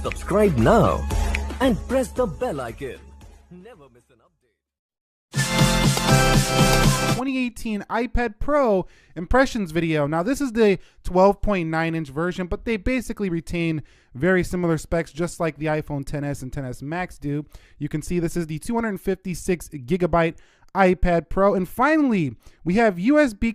Subscribe now and press the bell icon. Never miss an update. 2018 iPad Pro impressions video. Now this is the 12.9-inch version, but they basically retain very similar specs just like the iPhone XS and XS Max do. You can see this is the 256 gigabyte iPad Pro. And finally, we have USB-C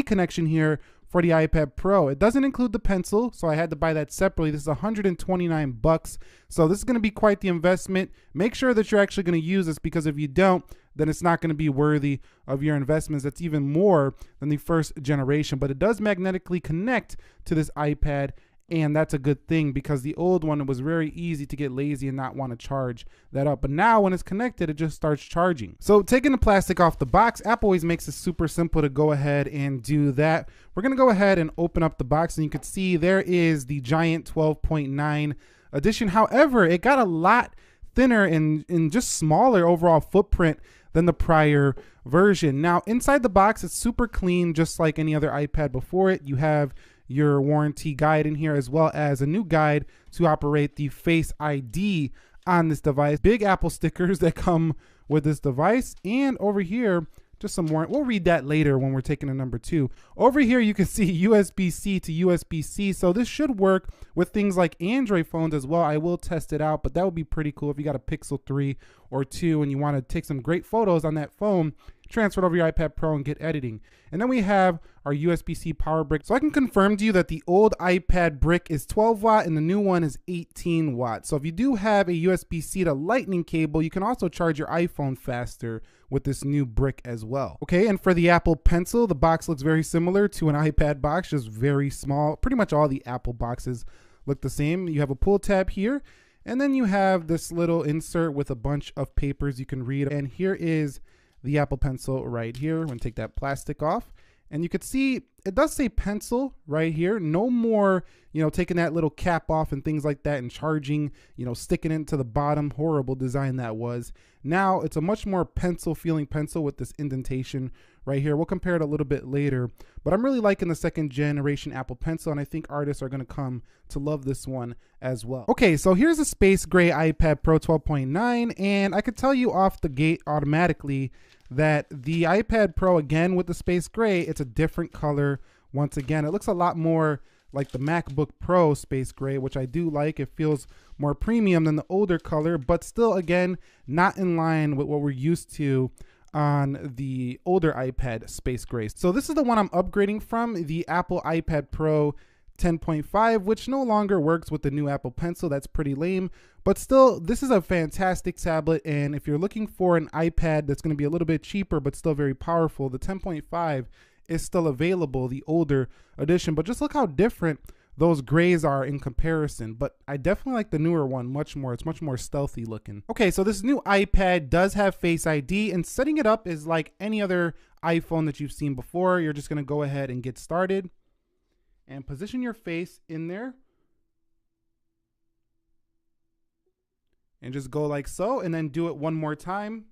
connection here for the iPad Pro. It doesn't include the pencil, so I had to buy that separately. This is $129. So this is going to be quite the investment. Make sure that you're actually going to use this, because if you don't, then it's not going to be worthy of your investments. That's even more than the first generation, but it does magnetically connect to this iPad, and that's a good thing, because the old one, it was very easy to get lazy and not want to charge that up. But now when it's connected, it just starts charging. So taking the plastic off the box, Apple always makes it super simple to go ahead and do that. We're going to go ahead and open up the box, and you can see there is the giant 12.9 edition. However, it got a lot thinner and just smaller overall footprint than the prior version. Now inside the box, it's super clean, just like any other iPad before it. You have your warranty guide in here, as well as a new guide to operate the Face ID on this device. Big Apple stickers that come with this device. And over here, just some more. We'll read that later when we're taking a number 2. Over here, you can see USB-C to USB-C. So this should work with things like Android phones as well. I will test it out, but that would be pretty cool if you got a Pixel 3 or 2 and you want to take some great photos on that phone, transfer it over your iPad Pro and get editing. And then we have our USB-C power brick. So I can confirm to you that the old iPad brick is 12 watt and the new one is 18 watt. So if you do have a USB-C to Lightning cable, you can also charge your iPhone faster with this new brick as well. Okay, and for the Apple Pencil, the box looks very similar to an iPad box, just very small. Pretty much all the Apple boxes look the same. You have a pull tab here, and then you have this little insert with a bunch of papers you can read. And here is the Apple Pencil right here. I'm gonna take that plastic off, and you could see it does say pencil right here. No more, taking that little cap off and things like that and charging, sticking it to the bottom. Horrible design that was. Now it's a much more pencil feeling pencil with this indentation right here. We'll compare it a little bit later, but I'm really liking the second generation Apple Pencil, and I think artists are gonna come to love this one as well. Okay, so here's a space gray iPad Pro 12.9, and I could tell you off the gate automatically that the iPad Pro, again with the space gray, it's a different color. Once again, it looks a lot more like the MacBook Pro space gray, which I do like. It feels more premium than the older color, but still, again, not in line with what we're used to on the older iPad space gray. So this is the one I'm upgrading from, the Apple iPad Pro 10.5, which no longer works with the new Apple Pencil. That's pretty lame, but still, this is a fantastic tablet. And if you're looking for an iPad that's going to be a little bit cheaper but still very powerful, the 10.5 is still available, the older edition. But just look how different those grays are in comparison. But I definitely like the newer one much more. It's much more stealthy looking. Okay, so this new iPad does have Face ID, and setting it up is like any other iPhone that you've seen before. You're just going to go ahead and get started and position your face in there, and just go like so, and then do it one more time.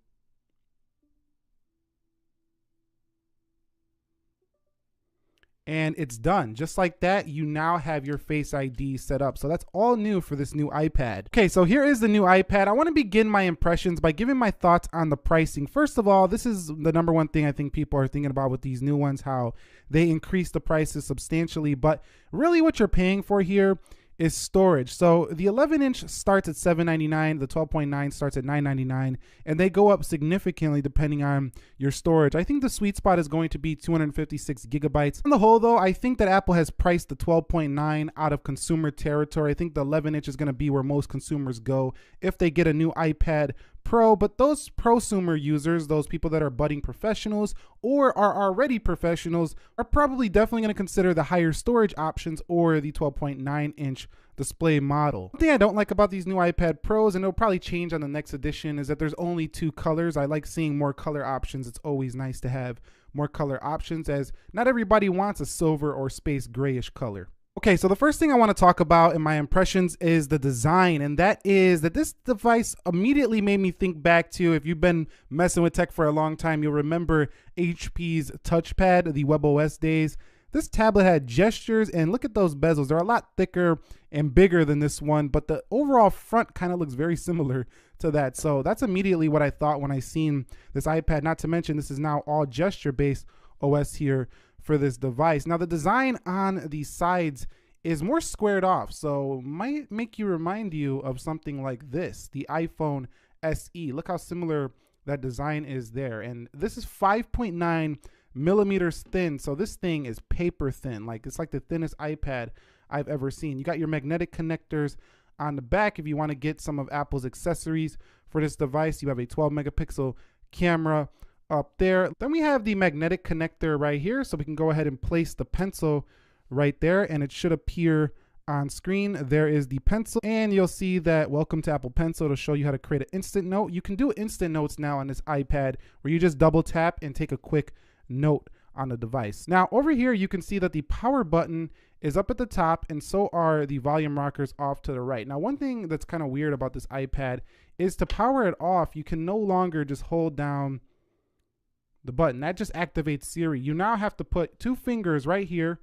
And it's done. Just like that, you now have your Face ID set up. So that's all new for this new iPad. Okay, so here is the new iPad. I want to begin my impressions by giving my thoughts on the pricing. First of all, this is the number one thing I think people are thinking about with these new ones, how they increase the prices substantially. But really what you're paying for here is storage. So the 11-inch starts at $799, the 12.9 starts at $999, and they go up significantly depending on your storage. I think the sweet spot is going to be 256 gigabytes. On the whole though, I think that Apple has priced the 12.9 out of consumer territory. I think the 11-inch is going to be where most consumers go if they get a new iPad Pro. But those prosumer users, those people that are budding professionals or are already professionals, are probably definitely going to consider the higher storage options or the 12.9-inch display model. One thing I don't like about these new iPad Pros, and it'll probably change on the next edition, is that there's only 2 colors. I like seeing more color options. It's always nice to have more color options, as not everybody wants a silver or space grayish color. Okay, so the first thing I want to talk about in my impressions is the design, and that is that this device immediately made me think back to, if you've been messing with tech for a long time, you'll remember HP's touchpad, the WebOS days. This tablet had gestures, and look at those bezels. They're a lot thicker and bigger than this one, but the overall front kind of looks very similar to that. So that's immediately what I thought when I seen this iPad. Not to mention this is now all gesture-based OS here for this device. Now the design on the sides is more squared off, so might make you remind you of something like this, the iPhone SE. Look how similar that design is there. And this is 5.9 millimeters thin, so this thing is paper thin. Like, it's like the thinnest iPad I've ever seen. You got your magnetic connectors on the back if you want to get some of Apple's accessories for this device. You have a 12 megapixel camera up there. Then we have the magnetic connector right here, so we can go ahead and place the pencil right there, and it should appear on screen. There is the pencil, and you'll see that welcome to Apple Pencil to show you how to create an instant note. You can do instant notes now on this iPad where you just double tap and take a quick note on the device. Now over here you can see that the power button is up at the top, and so are the volume rockers off to the right. Now one thing that's kind of weird about this iPad is to power it off, you can no longer just hold down the button. That just activates Siri. You now have to put two fingers right here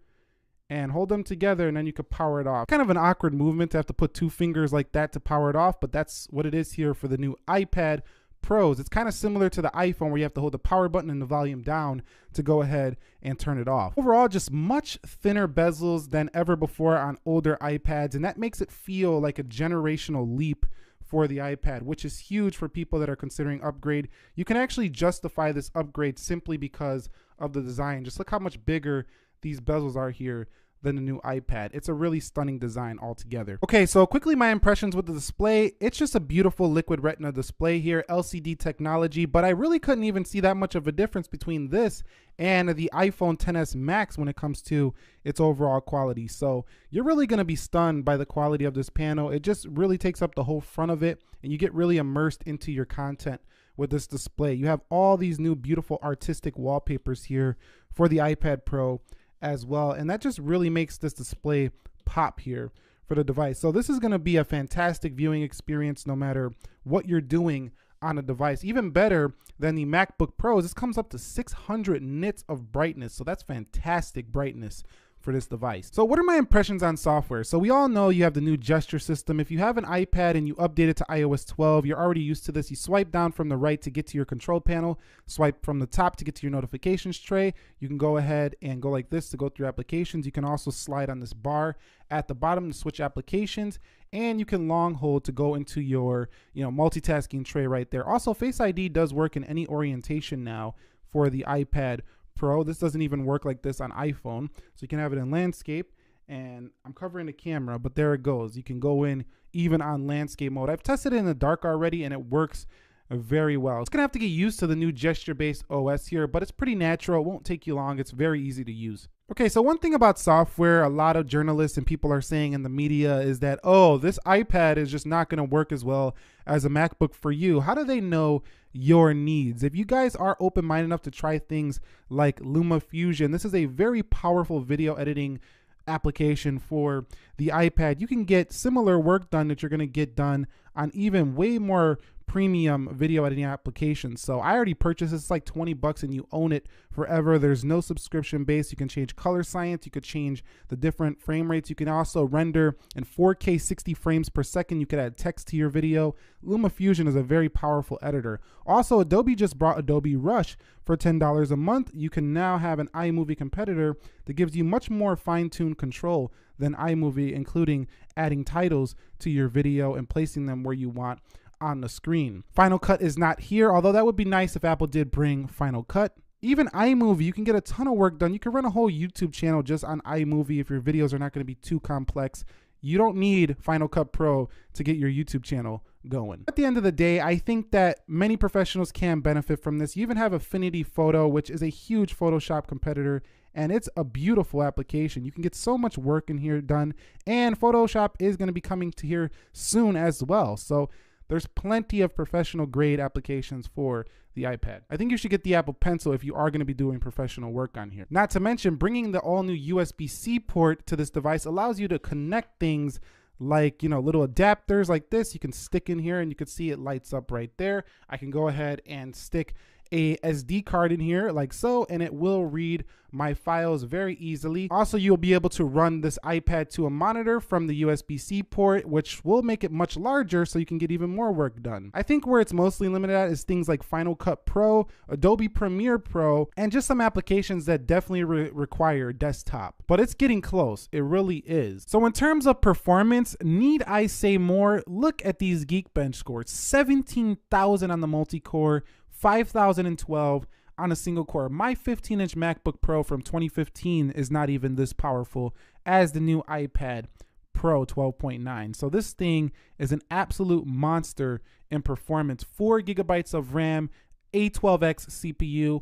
and hold them together, and then you could power it off. Kind of an awkward movement to have to put two fingers like that to power it off, but that's what it is here for the new iPad Pros. It's kind of similar to the iPhone where you have to hold the power button and the volume down to go ahead and turn it off. Overall, just much thinner bezels than ever before on older iPads, and that makes it feel like a generational leap for the iPad, which is huge for people that are considering upgrade. You can actually justify this upgrade simply because of the design. Just look how much bigger these bezels are here than the new iPad. It's a really stunning design altogether. Okay, so quickly my impressions with the display. It's just a beautiful liquid retina display here, LCD technology, but I really couldn't even see that much of a difference between this and the iPhone XS Max when it comes to its overall quality. So you're really gonna be stunned by the quality of this panel. It just really takes up the whole front of it, and you get really immersed into your content with this display. You have all these new beautiful artistic wallpapers here for the iPad Pro as well, and that just really makes this display pop here for the device. So this is going to be a fantastic viewing experience no matter what you're doing on a device. Even better than the MacBook Pros, this comes up to 600 nits of brightness, so that's fantastic brightness for this device. So what are my impressions on software? So we all know you have the new gesture system. If you have an iPad and you update it to iOS 12, you're already used to this. You swipe down from the right to get to your control panel, swipe from the top to get to your notifications tray. You can go ahead and go like this to go through applications. You can also slide on this bar at the bottom to switch applications, and you can long hold to go into your multitasking tray right there. Also, Face ID does work in any orientation now for the iPad Pro. This doesn't even work like this on iPhone, so you can have it in landscape, and I'm covering the camera, but there it goes. You can go in even on landscape mode. I've tested it in the dark already, and it works very well. It's gonna have to get used to the new gesture-based OS here, but it's pretty natural. It won't take you long. It's very easy to use. Okay, so one thing about software, a lot of journalists and people are saying in the media is that, oh, this iPad is just not gonna work as well as a MacBook for you. How do they know your needs? If you guys are open-minded enough to try things like LumaFusion, this is a very powerful video editing application for the iPad. You can get similar work done that you're gonna get done on even way more premium video editing applications. So I already purchased this. It's like 20 bucks and you own it forever. There's no subscription base. You can change color science. You could change the different frame rates. You can also render in 4K 60 frames per second. You could add text to your video. LumaFusion is a very powerful editor. Also, Adobe just brought Adobe Rush for $10 a month. You can now have an iMovie competitor that gives you much more fine-tuned control than iMovie, including adding titles to your video and placing them where you want on the screen. Final Cut is not here, although that would be nice if Apple did bring Final Cut. Even iMovie, you can get a ton of work done. You can run a whole YouTube channel just on iMovie if your videos are not going to be too complex. You don't need Final Cut Pro to get your YouTube channel going. At the end of the day, I think that many professionals can benefit from this. You even have Affinity Photo, which is a huge Photoshop competitor, and it's a beautiful application. You can get so much work in here done, and Photoshop is going to be coming to here soon as well. So there's plenty of professional grade applications for the iPad. I think you should get the Apple Pencil if you are going to be doing professional work on here. Not to mention, bringing the all new USB-C port to this device allows you to connect things like, little adapters like this. You can stick in here and you can see it lights up right there. I can go ahead and stick a SD card in here like so, and it will read my files very easily. Also, you'll be able to run this iPad to a monitor from the USB-C port, which will make it much larger so you can get even more work done. I think where it's mostly limited at is things like Final Cut Pro, Adobe Premiere Pro, and just some applications that definitely require desktop. But it's getting close, it really is. So in terms of performance, need I say more? Look at these Geekbench scores. 17,000 on the multi-core, 5,012 on a single core. My 15-inch MacBook Pro from 2015 is not even this powerful as the new iPad Pro 12.9. So this thing is an absolute monster in performance. 4 gigabytes of RAM, A12X CPU.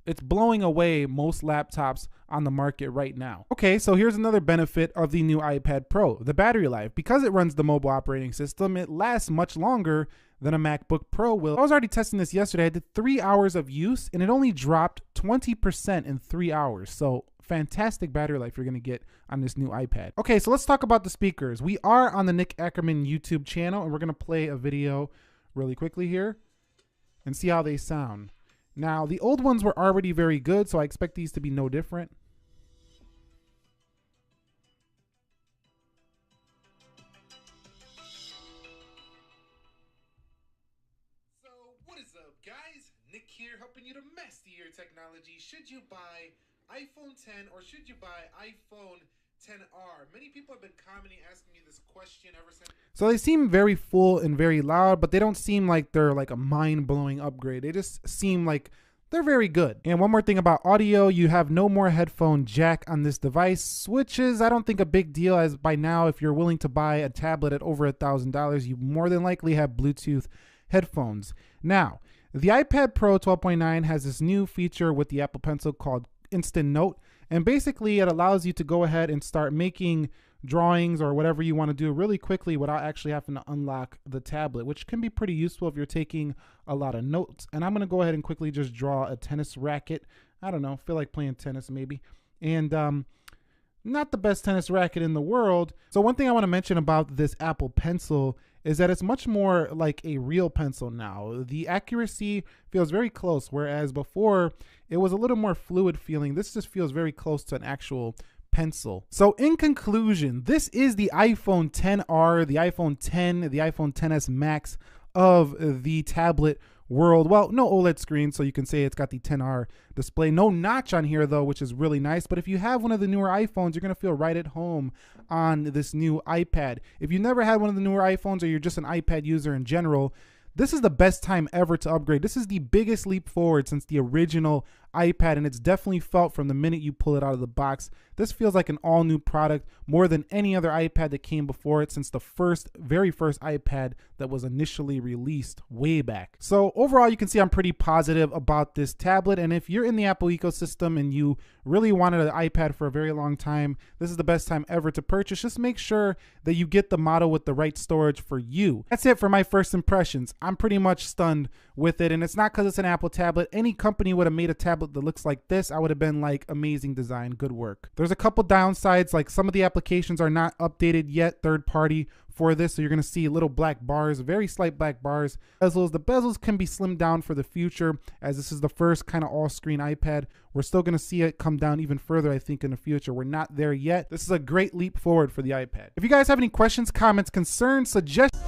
It's blowing away most laptops on the market right now. Okay, so here's another benefit of the new iPad Pro, the battery life. Because it runs the mobile operating system, it lasts much longer than a MacBook Pro will. I was already testing this yesterday. I did 3 hours of use and it only dropped 20% in 3 hours. So fantastic battery life you're gonna get on this new iPad. Okay, so let's talk about the speakers. We are on the Nick Ackerman YouTube channel and we're gonna play a video really quickly here and see how they sound. Now, the old ones were already very good, so I expect these to be no different. So, what is up, guys? Nick here, helping you to master your technology. Should you buy iPhone 10 or should you buy iPhone 10R? Many people have been commenting, asking me this question ever since. So they seem very full and very loud, but they don't seem like they're like a mind-blowing upgrade. They just seem like they're very good. And one more thing about audio, you have no more headphone jack on this device, which is, I don't think, a big deal, as by now, if you're willing to buy a tablet at over $1,000, you more than likely have Bluetooth headphones. Now, the iPad Pro 12.9 has this new feature with the Apple Pencil called Instant Note. And basically it allows you to go ahead and start making drawings or whatever you want to do really quickly without actually having to unlock the tablet, which can be pretty useful if you're taking a lot of notes. And I'm going to go ahead and quickly just draw a tennis racket. I don't know, feel like playing tennis maybe. And not the best tennis racket in the world. So one thing I want to mention about this Apple Pencil is that it's much more like a real pencil now. The accuracy feels very close, whereas before it was a little more fluid feeling. This just feels very close to an actual pencil. So in conclusion, this is the iPhone 10R, the iPhone 10, the iPhone 10s Max of the tablet world. Well, no OLED screen, so you can say it's got the 10R display. No notch on here though, which is really nice. But if you have one of the newer iPhones, you're gonna feel right at home on this new iPad. If you never had one of the newer iPhones or you're just an iPad user in general, this is the best time ever to upgrade. This is the biggest leap forward since the original iPad, and it's definitely felt from the minute you pull it out of the box. This feels like an all new product, more than any other iPad that came before it since the very first iPad that was initially released way back. So overall, you can see I'm pretty positive about this tablet, and if you're in the Apple ecosystem and you really wanted an iPad for a very long time, this is the best time ever to purchase. Just make sure that you get the model with the right storage for you. That's it for my first impressions. I'm pretty much stunned with it, and it's not because it's an Apple tablet. Any company would have made a tablet that looks like this. I would have been like, amazing design, good work. There's a couple downsides, like some of the applications are not updated yet, third party, for this, so you're going to see little black bars, very slight black bars. Bezels, the bezels can be slimmed down for the future, as this is the first kind of all-screen iPad. We're still going to see it come down even further, I think, in the future. We're not there yet. This is a great leap forward for the iPad. If you guys have any questions, comments, concerns, suggestions,